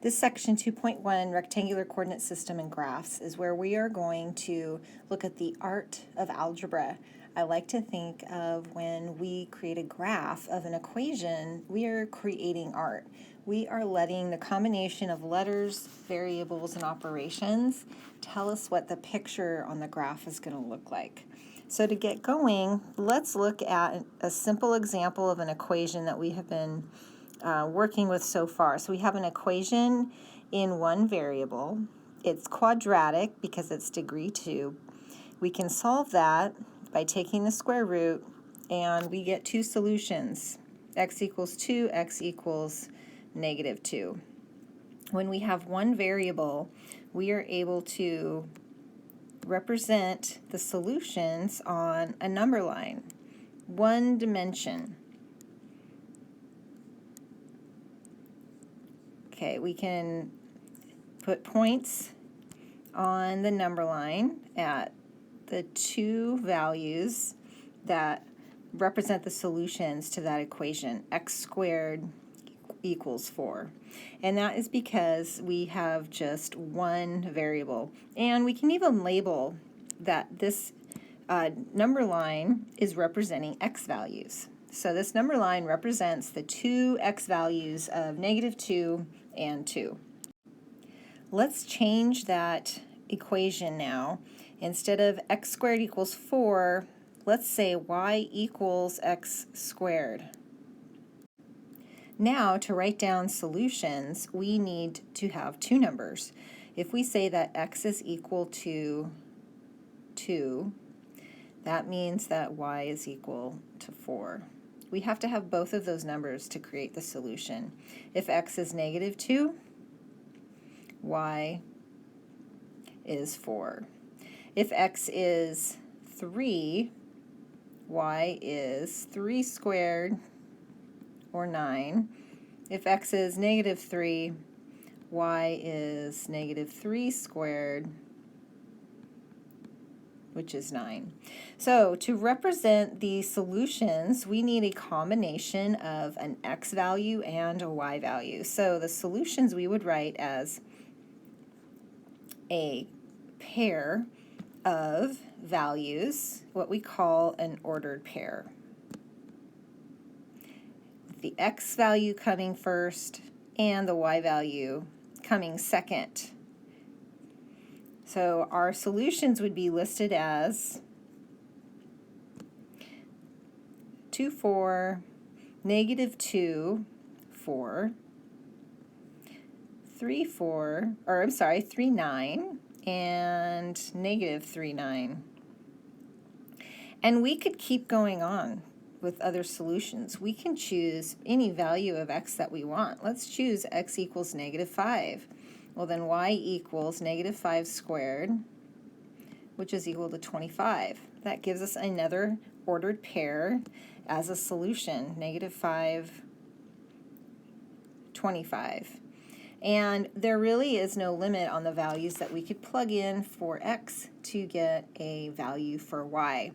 This section 2.1, rectangular coordinate system and graphs, is where we are going to look at the art of algebra. I like to think of when we create a graph of an equation, we are creating art. We are letting the combination of letters, variables, and operations tell us what the picture on the graph is going to look like. So to get going, let's look at a simple example of an equation that we have been working with so far. So we have an equation in one variable. It's quadratic because it's degree 2. We can solve that by taking the square root, and we get two solutions, x equals 2, x equals negative 2. When we have one variable, we are able to represent the solutions on a number line, one dimension. Okay, we can put points on the number line at the two values that represent the solutions to that equation, x squared equals 4. And that is because we have just one variable. And we can even label that this number line is representing x values. So this number line represents the two x values of negative 2 and 2. Let's change that equation now. Instead of x squared equals 4, let's say y equals x squared. Now, to write down solutions, we need to have two numbers. If we say that x is equal to 2, that means that y is equal to 4. We have to have both of those numbers to create the solution. If x is negative 2, y is 4. If x is 3, y is 3 squared, or 9. If x is negative 3, y is negative 3 squared, which is 9. So to represent the solutions, we need a combination of an x value and a y value. So the solutions we would write as a pair of values, what we call an ordered pair. The x value coming first and the y value coming second. So our solutions would be listed as 2, 4, negative 2, 4, 3, 4, or I'm sorry, 3, 9, and negative 3, 9. And we could keep going on with other solutions. We can choose any value of x that we want. Let's choose x equals negative 5. Well, then y equals negative 5 squared, which is equal to 25. That gives us another ordered pair as a solution, negative 5, 25. And there really is no limit on the values that we could plug in for x to get a value for y.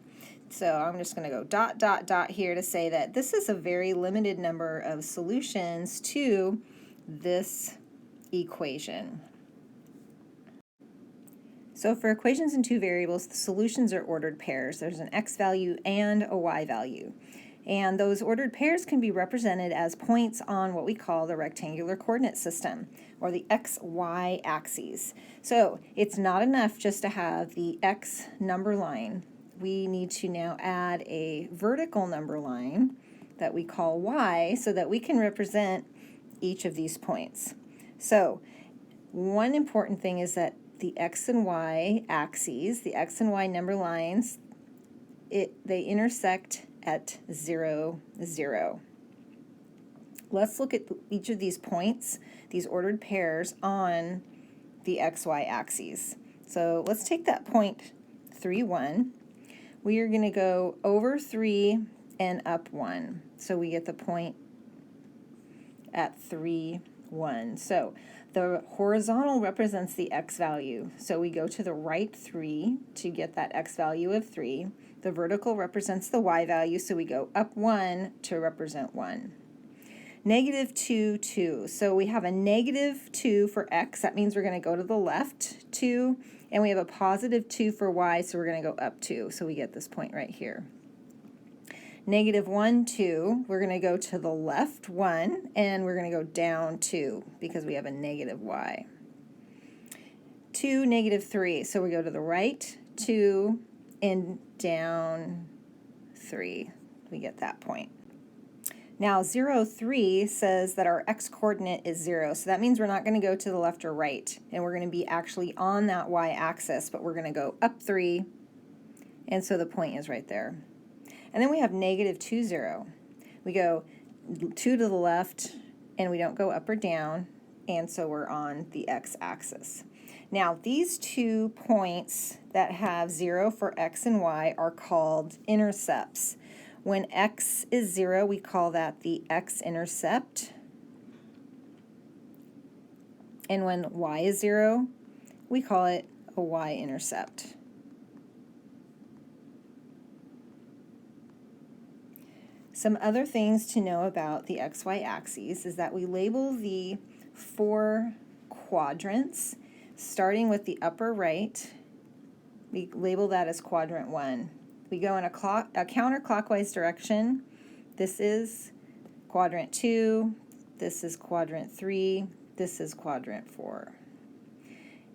So I'm just going to go dot, dot, dot here to say that this is a very limited number of solutions to this equation. So for equations in two variables, the solutions are ordered pairs. There's an x value and a y value. And those ordered pairs can be represented as points on what we call the rectangular coordinate system, or the x-y axes. So it's not enough just to have the x number line. We need to now add a vertical number line that we call y so that we can represent each of these points. So one important thing is that the x and y axes, the x and y number lines, they intersect at 0, 0. Let's look at each of these points, these ordered pairs on the xy axes. So let's take that point 3, 1. We are going to go over 3 and up 1. So we get the point at 3, 1. So the horizontal represents the x value. So we go to the right 3 to get that x value of 3. The vertical represents the y value, so we go up 1 to represent 1. Negative 2, 2. So we have a negative 2 for x. That means we're going to go to the left 2. And we have a positive 2 for y, so we're going to go up 2. So we get this point right here. Negative 1, 2. We're going to go to the left 1, and we're going to go down 2 because we have a negative y. 2, negative 3. So we go to the right 2 and down 3. We get that point. Now 0, 3 says that our x-coordinate is 0, so that means we're not going to go to the left or right, and we're going to be actually on that y-axis, but we're going to go up 3, and so the point is right there. And then we have negative 2, 0. We go 2 to the left, and we don't go up or down, and so we're on the x-axis. Now these 2 points that have 0 for x and y are called intercepts. When x is 0, we call that the x-intercept. And when y is 0, we call it a y-intercept. Some other things to know about the xy axes is that we label the 4 quadrants, starting with the upper right. We label that as quadrant 1. We go in a counterclockwise direction. This is quadrant 2, this is quadrant 3, this is quadrant 4.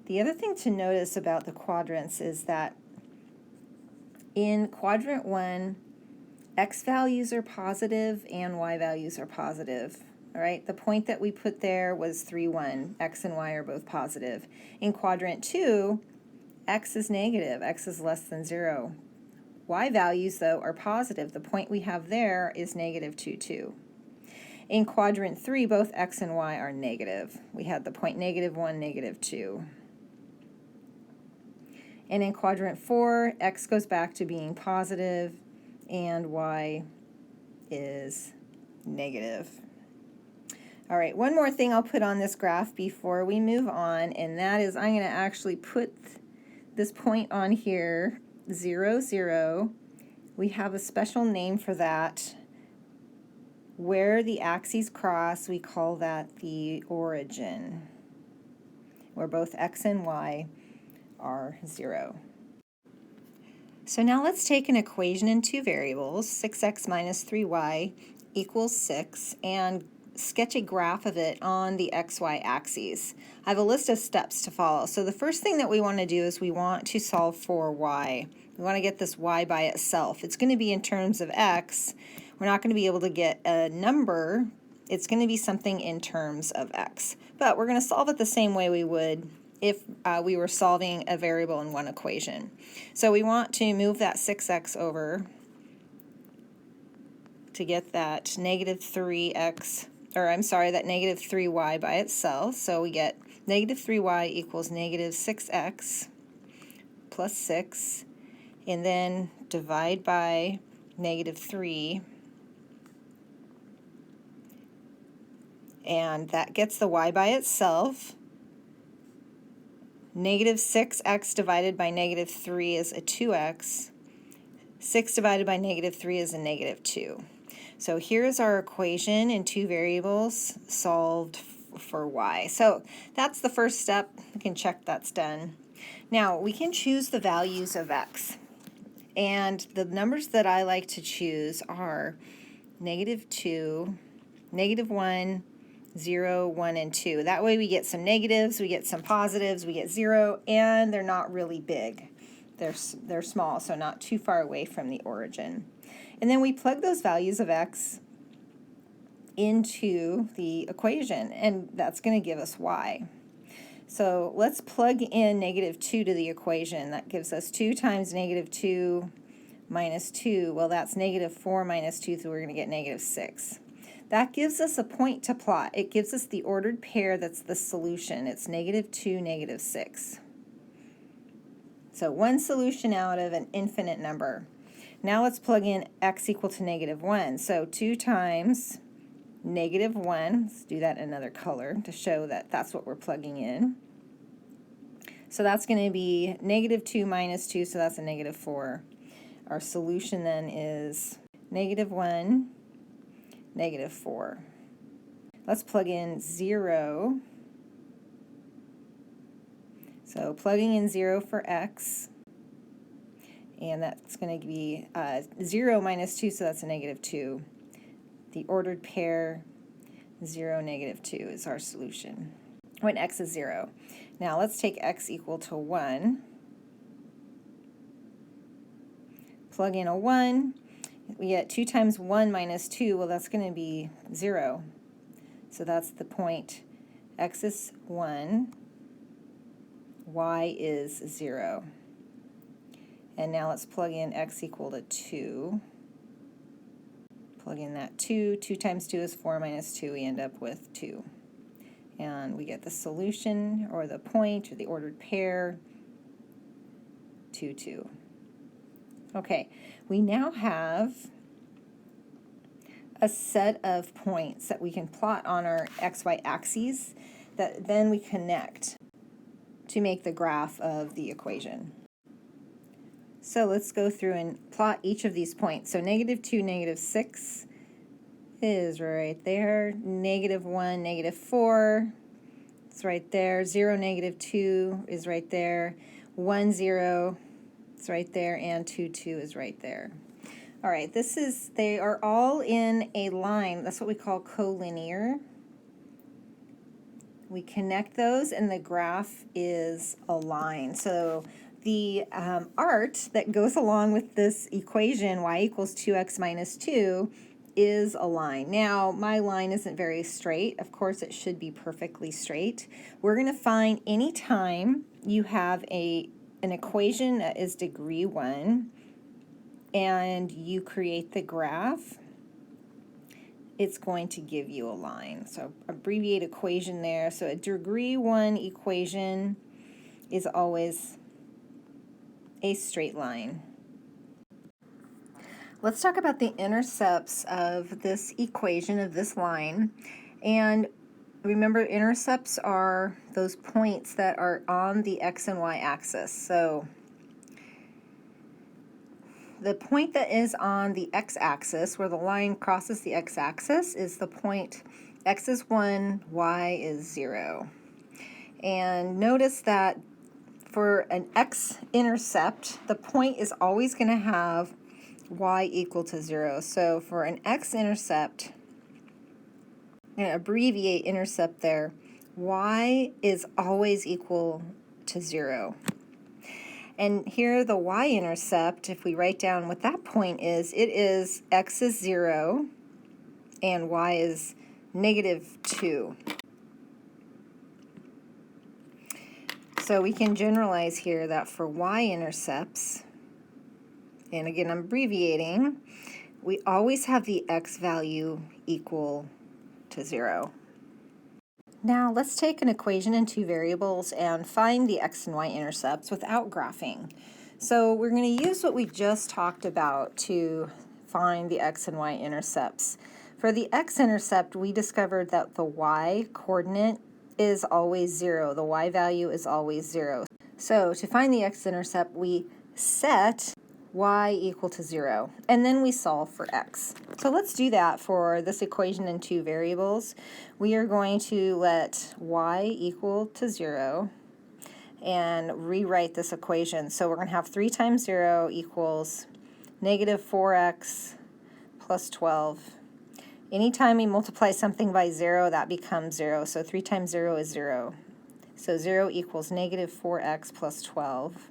The other thing to notice about the quadrants is that in quadrant 1, x values are positive and y values are positive. All right, the point that we put there was 3, 1. X and y are both positive. In quadrant 2, x is negative, x is less than 0. Y values, though, are positive. The point we have there is negative 2, 2. In quadrant 3, both x and y are negative. We had the point negative 1, negative 2. And in quadrant 4, x goes back to being positive, and y is negative. All right, one more thing I'll put on this graph before we move on, and that is I'm going to actually put this point on here, 0, 0. We have a special name for that. Where the axes cross, we call that the origin, where both x and y are 0. So now let's take an equation in 2 variables, 6x minus 3y equals 6, and sketch a graph of it on the xy axes. I have a list of steps to follow. So the first thing that we want to do is we want to solve for y. We want to get this y by itself. It's going to be in terms of x. We're not going to be able to get a number. It's going to be something in terms of x. But we're going to solve it the same way we would if we were solving a variable in one equation. So we want to move that 6x over to get that negative 3x, or I'm sorry, that negative 3y by itself. So we get negative 3y equals negative 6x plus 6, and then divide by negative 3, and that gets the y by itself. Negative 6x divided by negative 3 is a 2x. 6 divided by negative 3 is a negative 2. So here's our equation in 2 variables solved for y. So that's the first step. We can check that's done. Now we can choose the values of x. And the numbers that I like to choose are negative 2, negative 1, 0, 1, and 2. That way we get some negatives, we get some positives, we get 0, and they're not really big. They're small, so not too far away from the origin. And then we plug those values of x into the equation, and that's going to give us y. So let's plug in negative 2 to the equation. That gives us 2 times negative 2 minus 2. Well, that's negative 4 minus 2, so we're going to get negative 6. That gives us a point to plot. It gives us the ordered pair that's the solution. It's negative 2, negative 6. So one solution out of an infinite number. Now let's plug in x equal to negative 1. So 2 times negative 1. Let's do that in another color to show that that's what we're plugging in. So that's going to be negative 2 minus 2, so that's a negative 4. Our solution then is negative 1, negative 4. let's plug in 0. So plugging in 0 for x, and that's going to be 0 minus 2, so that's a -2. The ordered pair 0, -2 is our solution when x is 0. Now let's take x equal to 1. Plug in a 1. We get 2 times 1 minus 2. Well, that's going to be 0. So that's the point. X is 1. Y is 0. And now let's plug in x equal to 2. Plug in that 2. 2 times 2 is 4 minus 2. We end up with 2. And we get the solution, or the point, or the ordered pair, 2, 2. Okay, we now have a set of points that we can plot on our xy axes that then we connect to make the graph of the equation. So let's go through and plot each of these points. So -2, -6 is right there. -1, -4, it's right there. 0, -2 is right there. 1, 0, it's right there. And 2, 2 is right there. All right, they are all in a line. That's what we call collinear. We connect those, and the graph is a line. So the art that goes along with this equation, y equals 2x minus 2, is a line. Now, my line isn't very straight. Of course, it should be perfectly straight. We're going to find any time you have an equation that is degree 1, and you create the graph, it's going to give you a line. So abbreviate equation there. So a degree 1 equation is always a straight line. Let's talk about the intercepts of this equation, of this line. And remember, intercepts are those points that are on the x and y axis. So the point that is on the x-axis, where the line crosses the x-axis, is the point x is 1, y is 0. And notice that for an x-intercept, the point is always going to have y equal to 0. So for an x-intercept, I'm going to abbreviate intercept there, y is always equal to 0. And here the y-intercept, if we write down what that point is, it is x is 0 and y is -2. So we can generalize here that for y-intercepts, and again I'm abbreviating, we always have the x value equal to 0. Now let's take an equation in 2 variables and find the x and y intercepts without graphing. So we're going to use what we just talked about to find the x and y intercepts. For the x-intercept, we discovered that the y coordinate is always 0. The y value is always 0. So to find the x-intercept, we set y equal to 0, and then we solve for x. So let's do that for this equation in 2 variables. We are going to let y equal to 0 and rewrite this equation. So we're going to have 3 times 0 equals -4x plus 12. Anytime we multiply something by 0, that becomes 0. So 3 times 0 is 0. So 0 equals -4x plus 12.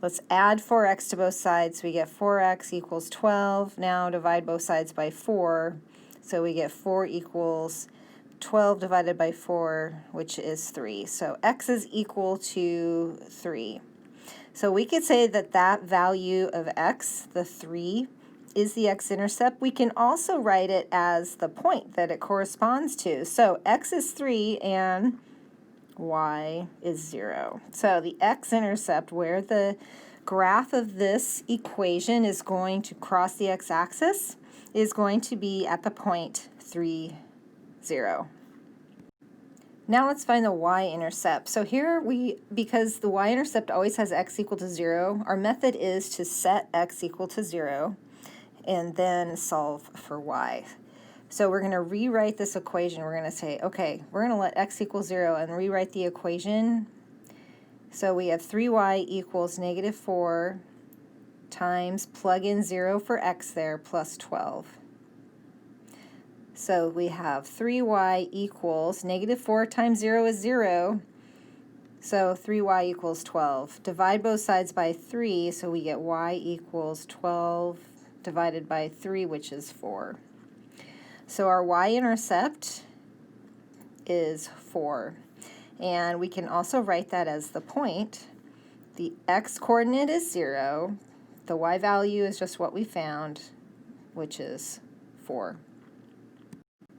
Let's add 4x to both sides. We get 4x equals 12. Now divide both sides by 4. So we get 4 equals 12 divided by 4, which is 3. So x is equal to 3. So we could say that that value of x, the 3, is the x-intercept. We can also write it as the point that it corresponds to. So x is 3 and y is 0. So the x-intercept, where the graph of this equation is going to cross the x-axis, is going to be at the point 3, 0. Now let's find the y-intercept. So here because the y-intercept always has x equal to 0, our method is to set x equal to 0 and then solve for y. So we're going to rewrite this equation. We're going to say, okay, we're going to let x equal 0 and rewrite the equation. So we have 3y equals negative 4 times, plug in 0 for x there, plus 12. So we have 3y equals negative 4 times 0 is 0. So 3y equals 12. Divide both sides by 3, so we get y equals 12 divided by 3, which is 4. So our y-intercept is 4. And we can also write that as the point. The x-coordinate is 0. The y value is just what we found, which is 4.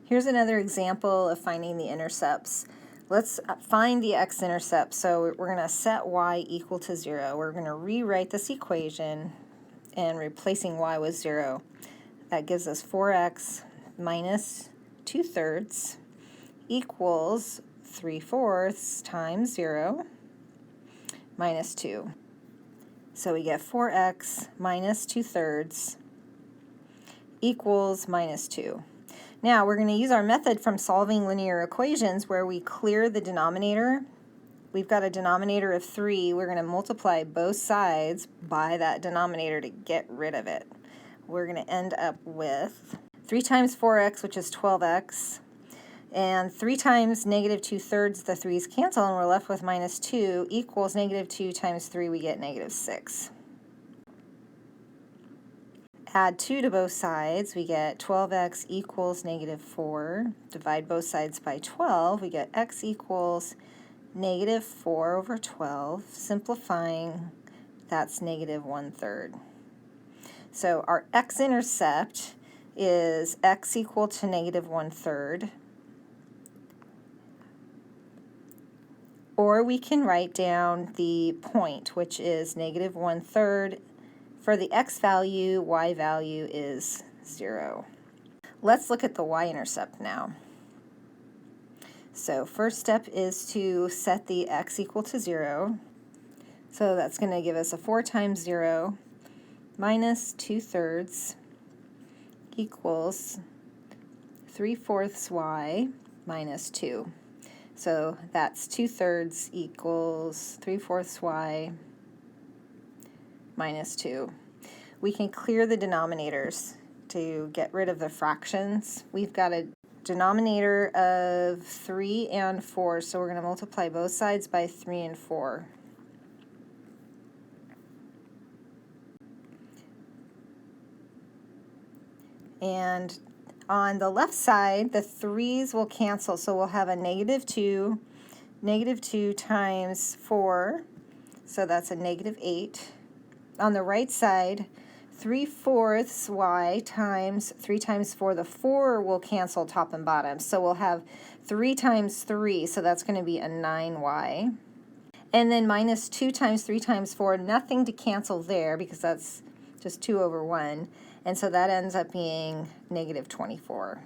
Here's another example of finding the intercepts. Let's find the x-intercept. So we're going to set y equal to 0. We're going to rewrite this equation and replacing y with 0. That gives us 4x minus 2/3 equals 3/4 times 0 minus 2. So we get 4x minus 2/3 equals minus 2. Now we're going to use our method from solving linear equations where we clear the denominator. We've got a denominator of 3. We're going to multiply both sides by that denominator to get rid of it. We're going to end up with 3 times 4x, which is 12x, and 3 times negative 2/3, the 3's cancel, and we're left with minus 2 equals negative 2 times 3, we get negative 6. Add 2 to both sides, we get 12x equals negative 4. Divide both sides by 12, we get x equals negative 4 over 12. Simplifying, that's negative 1/3. So our x-intercept is x equal to negative 1/3. Or we can write down the point, which is negative 1/3. For the x value, y value is 0. Let's look at the y-intercept now. So first step is to set the x equal to 0. So that's going to give us a 4 times 0 minus 2/3 equals 3/4 y minus 2. So that's 2/3 equals 3/4 y minus 2. We can clear the denominators to get rid of the fractions. We've got a denominator of 3 and 4, so we're going to multiply both sides by 3 and 4. And on the left side, the 3's will cancel, so we'll have a negative 2 times 4, so that's a negative 8. On the right side, 3/4 y times 3 times 4. The 4 will cancel top and bottom, so we'll have 3 times 3, so that's going to be a 9y. And then minus 2 times 3 times 4, nothing to cancel there because that's just 2 over 1. And so that ends up being negative 24.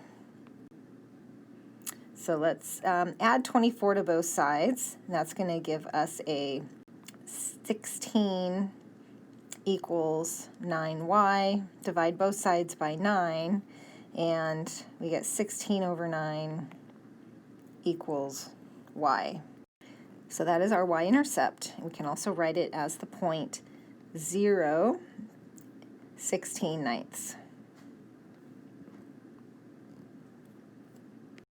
So let's add 24 to both sides. And that's going to give us a 16 equals 9y. Divide both sides by 9, and we get 16 over 9 equals y. So that is our y-intercept. We can also write it as the point 0, 16/9.